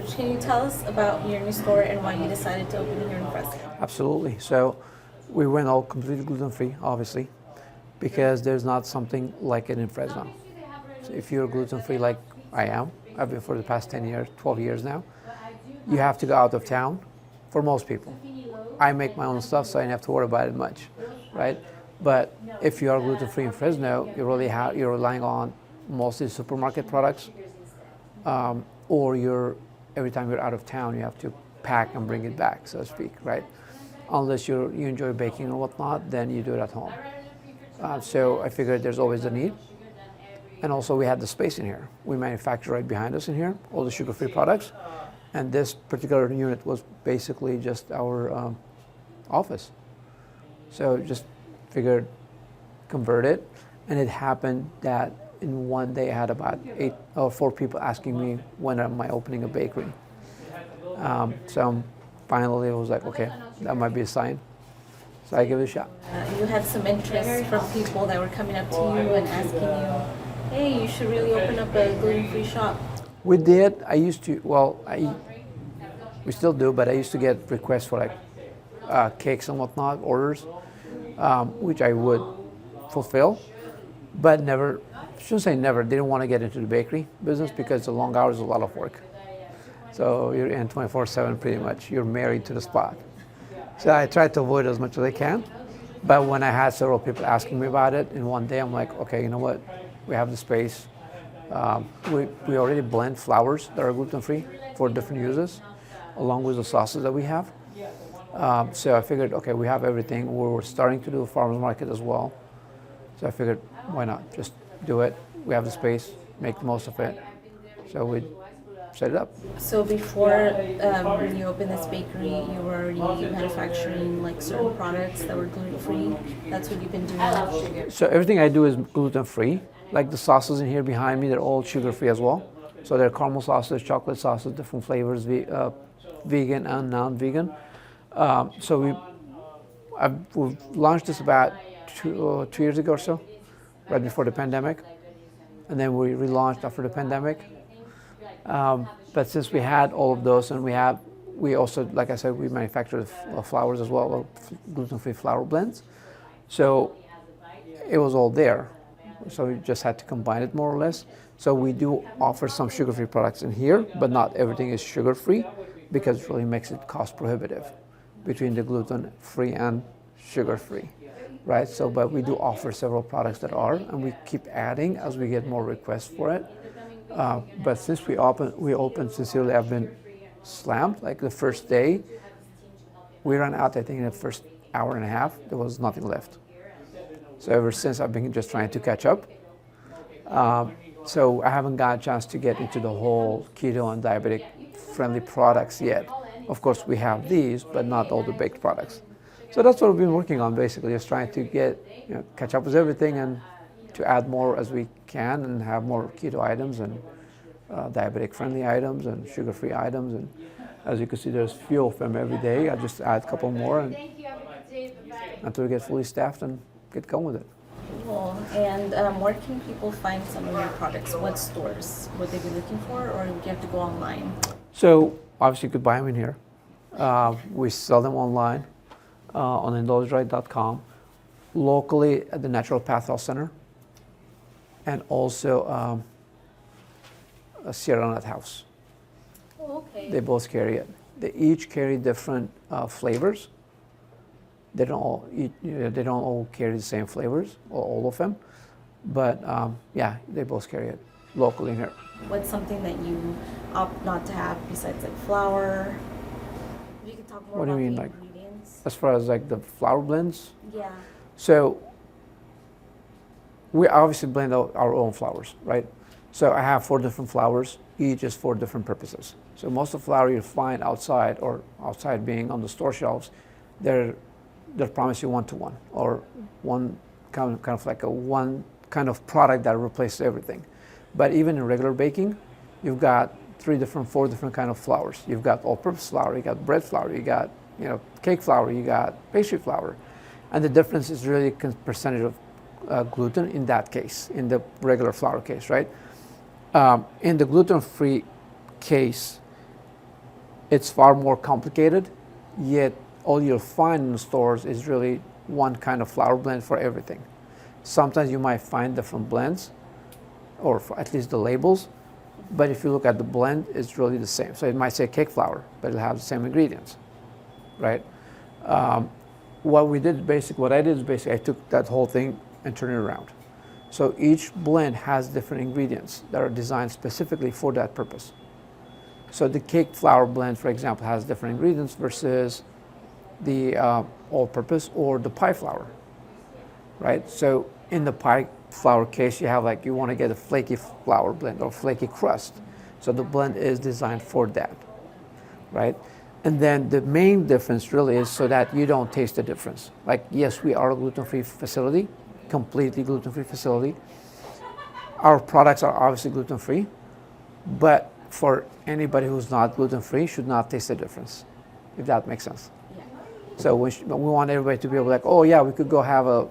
Can you tell us about your new store and why you decided to open here in Fresno? Absolutely. So we went all completely gluten-free, obviously, because there's not something like it in Fresno. So if you're gluten-free like I am, I've been for the past 10 years, 12 years now, you have to go out of town for most people. I make my own stuff, so I don't have to worry about it much, right? But if you are gluten-free in Fresno, you're relying on mostly supermarket products, or every time you're out of town, you have to pack and bring it back, so to speak, right? Unless you enjoy baking or whatnot, then you do it at home. So I figured there's always a need. And also we had the space in here. We manufacture right behind us in here, all the sugar-free products. And this particular unit was basically just our office. So just figured convert it. And it happened that in one day I had about 4 people asking me when am I opening a bakery. So finally I was like, okay, that might be a sign. So I give it a shot. You had some interest from people that were coming up to you and asking you, hey, you should really open up a gluten-free shop. We did. I used to, we still do, but I used to get requests for like cakes and whatnot, orders, which I would fulfill, but never, I shouldn't say never, didn't want to get into the bakery business because the long hours is a lot of work. So you're in 24/7 pretty much. You're married to the spot. So I tried to avoid it as much as I can. But when I had several people asking me about it, in one day I'm like, okay, you know what? We have the space. We already blend flours that are gluten-free for different uses, along with the sauces that we have. So I figured, okay, we have everything. We're starting to do a farmer's market as well. So I figured, why not? Just do it. We have the space, make the most of it. So we set it up. So before when you opened this bakery, you were already manufacturing like certain products that were gluten-free. That's what you've been doing. So everything I do is gluten-free. Like the sauces in here behind me, they're all sugar-free as well. So they're caramel sauces, chocolate sauces, different flavors, vegan and non-vegan. So we've launched this about 2 years ago or so, right before the pandemic. And then we relaunched after the pandemic. But since we had all of those, and we also, like I said, we manufacture flours as well, gluten-free flour blends. So it was all there. So we just had to combine it more or less. So we do offer some sugar-free products in here, but not everything is sugar-free because it really makes it cost prohibitive between the gluten-free and sugar-free, right? So, but we do offer several products that are, and we keep adding as we get more requests for it. But since we opened, sincerely, I've been slammed. Like the first day, we ran out, I think in the first hour and a half, there was nothing left. So ever since, I've been just trying to catch up. So I haven't got a chance to get into the whole keto and diabetic friendly products yet. Of course, we have these, but not all the baked products. So that's what we've been working on, basically, just trying to catch up with everything and to add more as we can and have more keto items and diabetic friendly items and sugar-free items. And as you can see, there's few of them every day. I just add a couple more until we get fully staffed and get going with it. Cool. And where can people find some of your products? What stores would they be looking for, or would you have to go online? So obviously you could buy them in here. We sell them online on indulgeright.com, locally at the Natural Path Health Center, and also a Sierra Nut House. Oh, okay. They both carry it. They each carry different flavors. They don't all carry the same flavors, or all of them, but yeah, they both carry it locally in here. What's something that you opt not to have besides like flour? If you could talk more What do you about mean, the like ingredients. as far as like the flour blends? Yeah. So we obviously blend out our own flours, right? So I have 4 different flours, each is for different purposes. So most of the flour you find outside, or outside being on the store shelves, they'll promise you 1-to-1, or one kind of like a one kind of product that replaces everything. But even in regular baking, you've got 4 different kind of flours. You've got all-purpose flour, you got bread flour, you got cake flour, you got pastry flour, and the difference is really percentage of gluten in that case, in the regular flour case, right? In the gluten-free case, it's far more complicated, yet all you'll find in the stores is really one kind of flour blend for everything. Sometimes you might find different blends, or at least the labels, but if you look at the blend, it's really the same. So it might say cake flour, but it'll have the same ingredients, right? What I did is basically I took that whole thing and turned it around. So each blend has different ingredients that are designed specifically for that purpose. So the cake flour blend, for example, has different ingredients versus the all-purpose or the pie flour, right? So in the pie flour case, you have you want to get a flaky flour blend or flaky crust. So the blend is designed for that, right? And then the main difference really is so that you don't taste the difference. Yes, we are a gluten-free facility, completely gluten-free facility. Our products are obviously gluten-free, but for anybody who's not gluten-free should not taste the difference, if that makes sense. Yeah. So we want everybody to be able oh yeah, we could go have a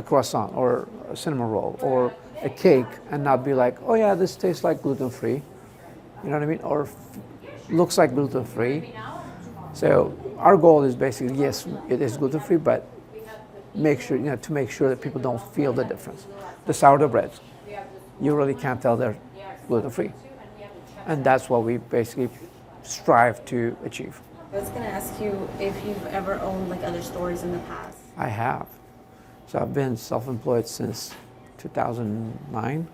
croissant or a cinnamon roll or a cake and not be oh yeah, this tastes like gluten-free. You know what I mean? Or looks like gluten-free. So our goal is basically, yes, it is gluten-free, but make sure, to make sure that people don't feel the difference. The sourdough breads, you really can't tell they're gluten-free. And that's what we basically strive to achieve. I was going to ask you if you've ever owned other stores in the past. I have. So I've been self-employed since 2009.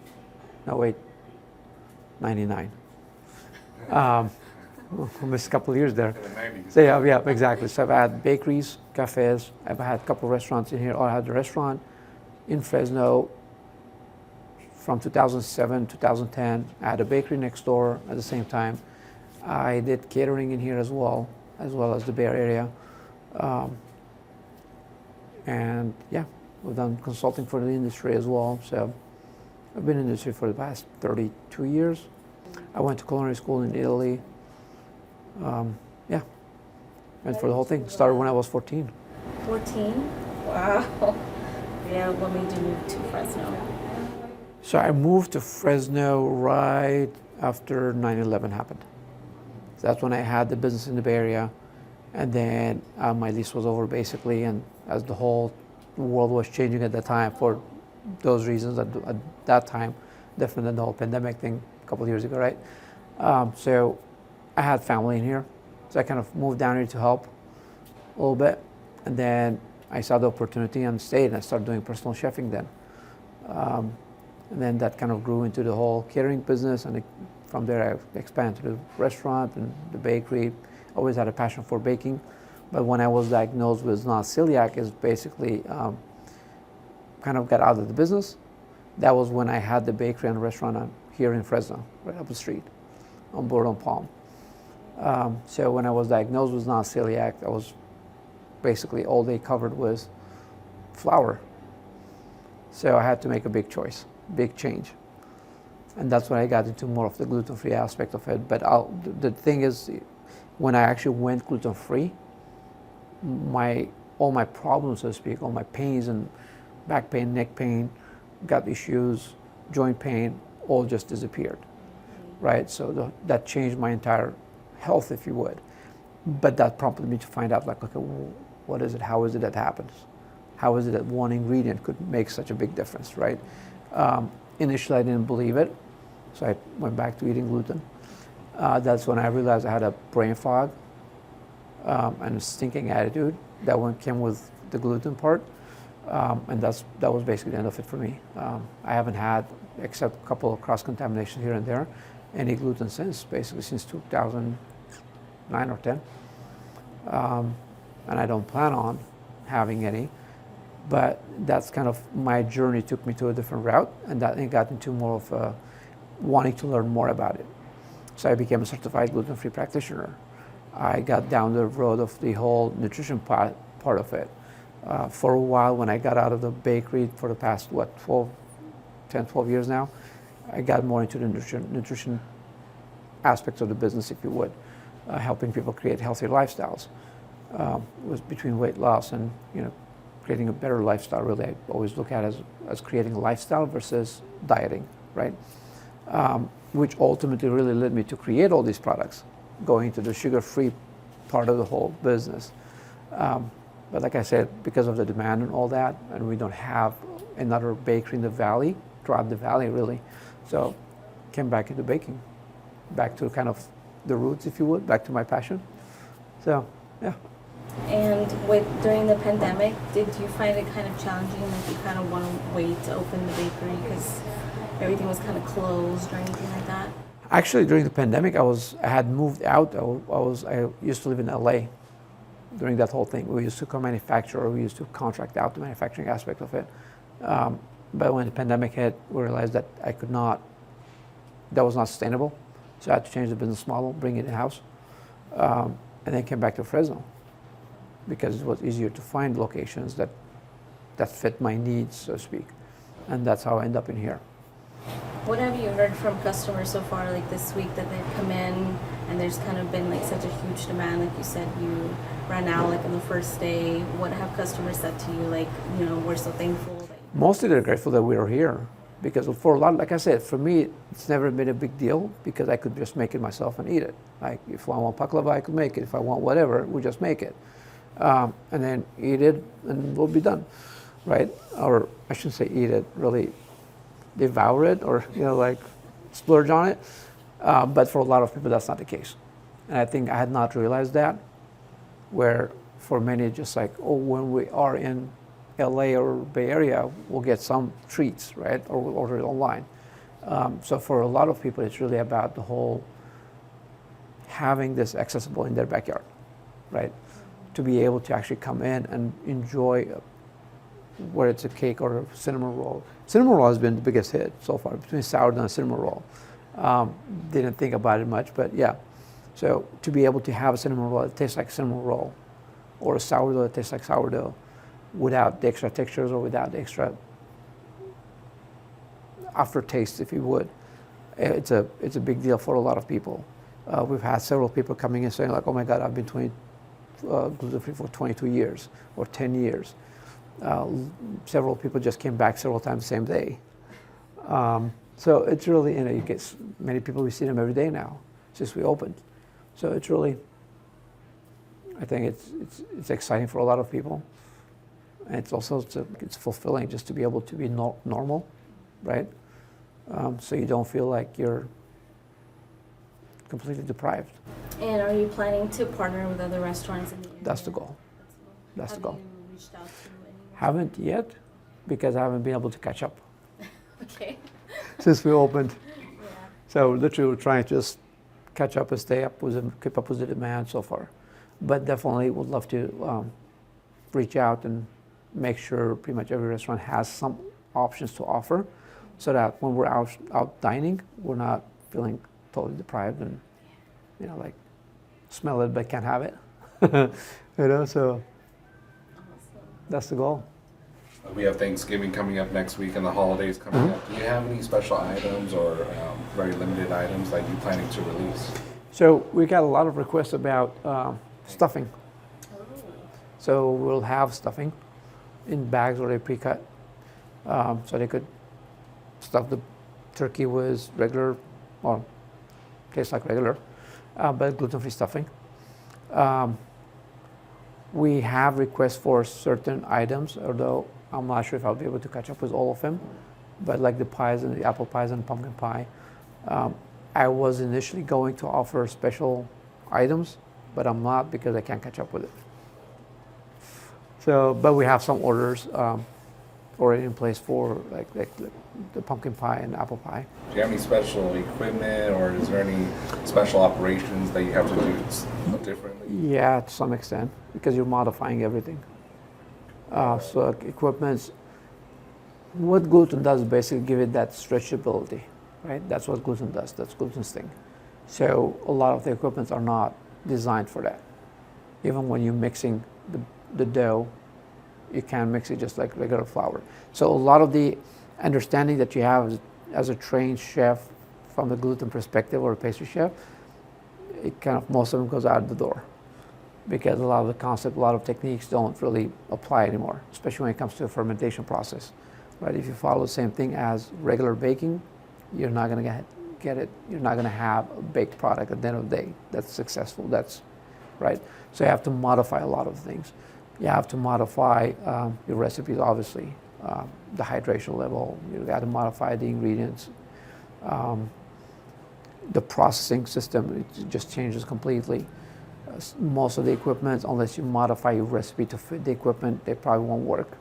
No, wait, 99. I missed a couple of years there. So yeah, exactly. So I've had bakeries, cafes. I've had a couple of restaurants in here. I had a restaurant in Fresno from 2007 to 2010. I had a bakery next door at the same time. I did catering in here as well as the Bay Area. And yeah, we've done consulting for the industry as well. So I've been in the industry for the past 32 years. I went to culinary school in Italy. Went for the whole thing. Started when I was 14. 14? Wow. Yeah, what made you move to Fresno? So I moved to Fresno right after 9/11 happened. So that's when I had the business in the Bay Area. And then my lease was over basically, and as the whole world was changing at that time for those reasons at that time, different than the whole pandemic thing a couple of years ago, right? So I had family in here. So I kind of moved down here to help a little bit. And then I saw the opportunity and stayed, and I started doing personal chefing then. And then that kind of grew into the whole catering business, and from there I expanded to the restaurant and the bakery. Always had a passion for baking, but when I was diagnosed with non-celiac, is basically kind of got out of the business. That was when I had the bakery and restaurant here in Fresno, right up the street, on Board Palm. So when I was diagnosed with non-celiac, I was basically all they covered was flour. So I had to make a big choice, big change. And that's when I got into more of the gluten-free aspect of it. But the thing is, when I actually went gluten-free, all my problems, so to speak, all my pains and back pain, neck pain, gut issues, joint pain, all just disappeared, right? So that changed my entire health, if you would. But that prompted me to find out, okay, what is it? How is it that happens? How is it that one ingredient could make such a big difference, right? Initially, I didn't believe it, so I went back to eating gluten. That's when I realized I had a brain fog and a stinking attitude that came with the gluten part, and that was basically the end of it for me. I haven't had, except a couple of cross-contaminations here and there, any gluten since 2009 or 10. And I don't plan on having any, but that's kind of my journey took me to a different route, and that it got into more of wanting to learn more about it. So I became a certified gluten-free practitioner. I got down the road of the whole nutrition part of it. For a while, when I got out of the bakery for the past, 12 years now, I got more into the nutrition aspects of the business, if you would, helping people create healthier lifestyles. Was between weight loss and creating a better lifestyle. Really, I always look at it as creating a lifestyle versus dieting, right? Which ultimately really led me to create all these products, going to the sugar-free part of the whole business. But like I said, because of the demand and all that, and we don't have another bakery in the valley, throughout the valley really, so came back into baking, back to kind of the roots, if you would, back to my passion. So, yeah. And during the pandemic, did you find it kind of challenging, like you kind of want to wait to open the bakery because everything was kind of closed or anything like that? Actually, during the pandemic, I had moved out. I used to live in LA during that whole thing. We used to co-manufacture, or we used to contract out the manufacturing aspect of it. But when the pandemic hit, we realized that that was not sustainable. So I had to change the business model, bring it in-house, and then came back to Fresno because it was easier to find locations that fit my needs, so to speak. And that's how I ended up in here. What have you heard from customers so far, like this week that they've come in and there's kind of been like such a huge demand, like you said, you ran out like on the first day. What have customers said to you, like, you know, we're so thankful that Mostly they're grateful that we are here because for a lot, like I said, for me, it's never been a big deal because I could just make it myself and eat it. Like if I want baklava, I could make it. If I want whatever, we just make it. And then eat it and we'll be done, right? Or I shouldn't say eat it, really devour it or, you know, like splurge on it. But for a lot of people, that's not the case. And I think I had not realized that, where for many, just like, oh, when we are in LA or Bay Area, we'll get some treats, right? Or we'll order it online. So for a lot of people, it's really about the whole having this accessible in their backyard, right? To be able to actually come in and enjoy, whether it's a cake or a cinnamon roll. Cinnamon roll has been the biggest hit so far, between sourdough and cinnamon roll. Didn't think about it much, but yeah. So to be able to have a cinnamon roll that tastes like cinnamon roll, or a sourdough that tastes like sourdough, without the extra textures or without the extra aftertaste, if you would, it's a big deal for a lot of people. We've had several people coming in saying like, oh my God, I've been gluten-free for 22 years or 10 years. Several people just came back several times the same day. So it's really, you know, you get many people, we see them every day now since we opened. So it's really, I think it's exciting for a lot of people. And it's also, it's fulfilling just to be able to be normal, right? So you don't feel like you're completely deprived. And are you planning to partner with other restaurants in the area? That's the goal. That's the goal. Have you reached out to anyone? Haven't yet, because I haven't been able to catch up Okay. since we opened. Yeah. So literally we're trying to just catch up and keep up with the demand so far. But definitely would love to reach out and make sure pretty much every restaurant has some options to offer, so that when we're out dining, we're not feeling totally deprived and, you know, like smell it but can't have it. You know, so that's the goal. We have Thanksgiving coming up next week and the holidays coming up. Do you have any special items or very limited items that you're planning to release? So we got a lot of requests about stuffing. So we'll have stuffing in bags already pre-cut. So they could stuff the turkey with regular, or tastes like regular, but gluten-free stuffing. We have requests for certain items, although I'm not sure if I'll be able to catch up with all of them, but like the pies and the apple pies and pumpkin pie. I was initially going to offer special items, but I'm not because I can't catch up with it. So, but we have some orders already in place for like the pumpkin pie and apple pie. Do you have any special equipment or is there any special operations that you have to do differently? Yeah, to some extent, because you're modifying everything. So equipment, what gluten does is basically give it that stretchability, right? That's what gluten does, that's gluten's thing. So a lot of the equipments are not designed for that. Even when you're mixing the dough, you can mix it just like regular flour. So a lot of the understanding that you have as a trained chef from the gluten perspective or a pastry chef, it kind of, most of them goes out the door, because a lot of the concept, a lot of techniques don't really apply anymore, especially when it comes to the fermentation process, right? If you follow the same thing as regular baking, you're not going to get it. You're not going to have a baked product at the end of the day that's successful. That's right. So you have to modify a lot of things. You have to modify your recipes, obviously, the hydration level. You got to modify the ingredients. The processing system, it just changes completely. Most of the equipment, unless you modify your recipe to fit the equipment, they probably won't work.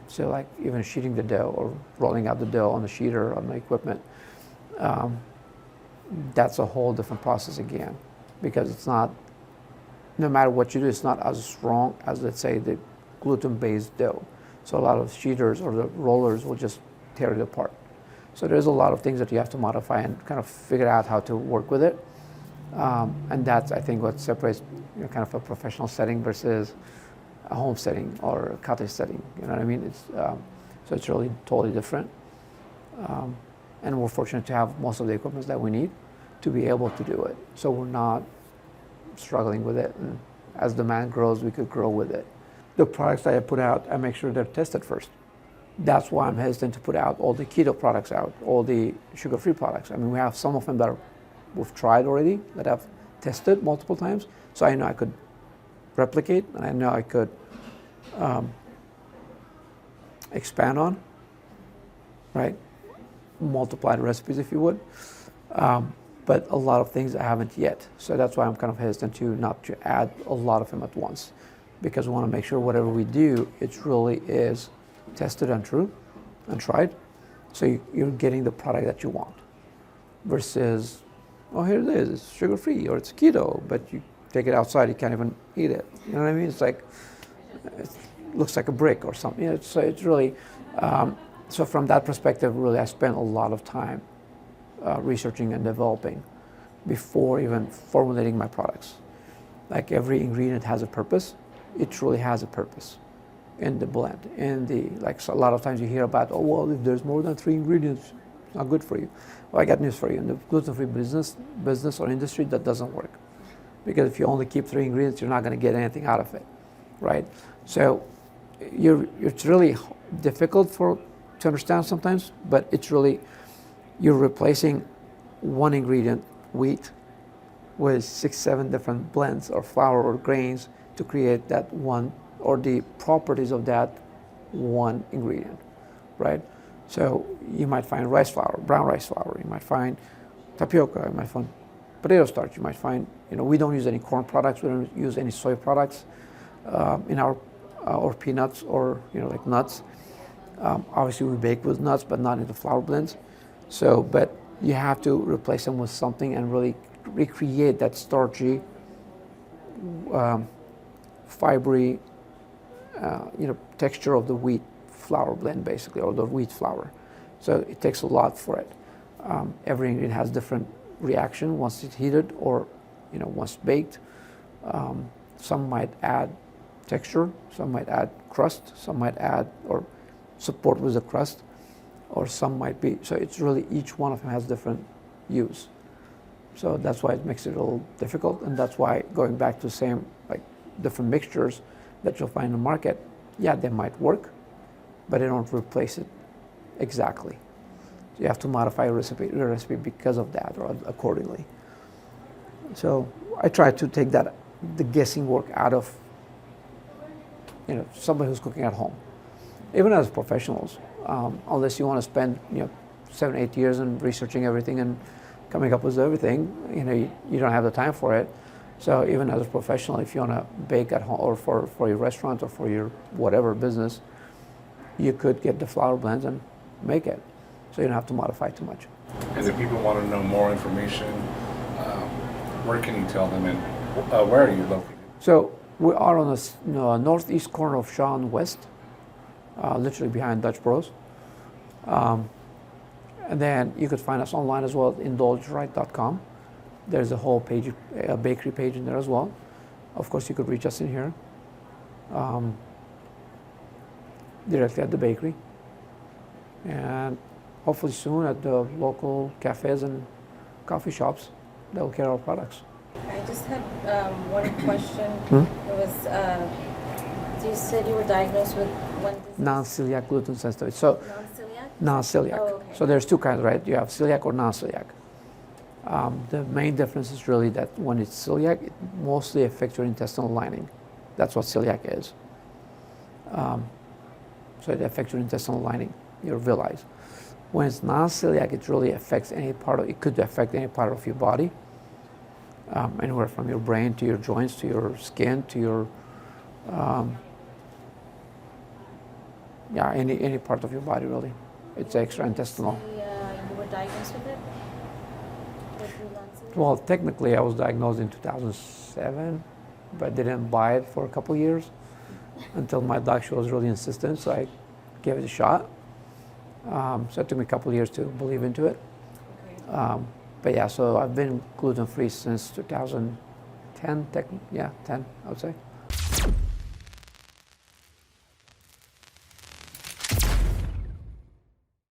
So like even sheeting the dough or rolling out the dough on the sheeter on the equipment, that's a whole different process again, because it's not, no matter what you do, it's not as strong as, let's say, the gluten-based dough. So a lot of sheeters or the rollers will just tear it apart. So there's a lot of things that you have to modify and kind of figure out how to work with it. And that's, I think, what separates kind of a professional setting versus a home setting or a cottage setting. You know what I mean? It's, so it's really totally different. And we're fortunate to have most of the equipment that we need to be able to do it. So we're not struggling with it. And as demand grows, we could grow with it. The products that I put out, I make sure they're tested first. That's why I'm hesitant to put out all the keto products out, all the sugar-free products. I mean, we have some of them that we've tried already, that I've tested multiple times. So I know I could replicate, and I know I could expand on, right? Multiply the recipes, if you would. But a lot of things I haven't yet. So that's why I'm kind of hesitant to not to add a lot of them at once, because we want to make sure whatever we do, it really is tested and true and tried. So you're getting the product that you want versus, oh, here it is, it's sugar-free or it's keto, but you take it outside, you can't even eat it. You know what I mean? It's like, it looks like a brick or something. You know, so it's really, so from that perspective, really, I spent a lot of time researching and developing before even formulating my products. Like every ingredient has a purpose. It truly has a purpose in the blend. In the, like, so a lot of times you hear about, oh, well, if there's more than 3 ingredients, it's not good for you. Well, I got news for you. In the gluten-free business or industry, that doesn't work. Because if you only keep 3 ingredients, you're not going to get anything out of it, right? So it's really difficult to understand sometimes, but it's really, you're replacing one ingredient, wheat, with 6, 7 different blends or flour or grains to create that one, or the properties of that one ingredient, right? So you might find rice flour, brown rice flour, you might find tapioca, you might find potato starch, you might find, we don't use any corn products, we don't use any soy products in our, or peanuts or, like nuts. Obviously we bake with nuts, but not in the flour blends. So, but you have to replace them with something and really recreate that starchy, fibery, texture of the wheat flour blend, basically, or the wheat flour. So it takes a lot for it. Every ingredient has different reaction once it's heated or, once baked. Some might add texture, some might add crust, some might add or support with the crust, or some might be, so it's really, each one of them has different use. So that's why it makes it a little difficult, and that's why going back to the same, like different mixtures that you'll find in the market, yeah, they might work, but they don't replace it exactly. So you have to modify your recipe because of that, or accordingly. So I try to take the guessing work out of, somebody who's cooking at home. Even as professionals, unless you want to spend, 7, 8 years in researching everything and coming up with everything, you don't have the time for it. So even as a professional, if you want to bake at home or for your restaurant or for your whatever business, you could get the flour blends and make it. So you don't have to modify too much. And if people want to know more information, where can you tell them, and where are you located? So we are on the northeast corner of Shaw and West, literally behind Dutch Bros. And then you could find us online as well at indulgeright.com. There's a whole page, a bakery page in there as well. Of course, you could reach us in here, directly at the bakery. And hopefully soon at the local cafes and coffee shops that will carry our products. I just had one question. It was, you said you were diagnosed with one disease? Non-celiac gluten sensitivity. So, Non-celiac? Non-celiac. Oh, okay. So there's two kinds, right? You have celiac or non-celiac. The main difference is really that when it's celiac, it mostly affects your intestinal lining. That's what celiac is. So it affects your intestinal lining, your villi. When it's non-celiac, it really affects it could affect any part of your body, anywhere from your brain to your joints to your skin to your, any part of your body really. It's extraintestinal. You were diagnosed with it? With non-celiac? Well, technically I was diagnosed in 2007, but didn't buy it for a couple years until my doctor was really insistent, so I gave it a shot. So it took me a couple years to believe into it. Okay. But yeah, so I've been gluten-free since 2010, 10, I would say.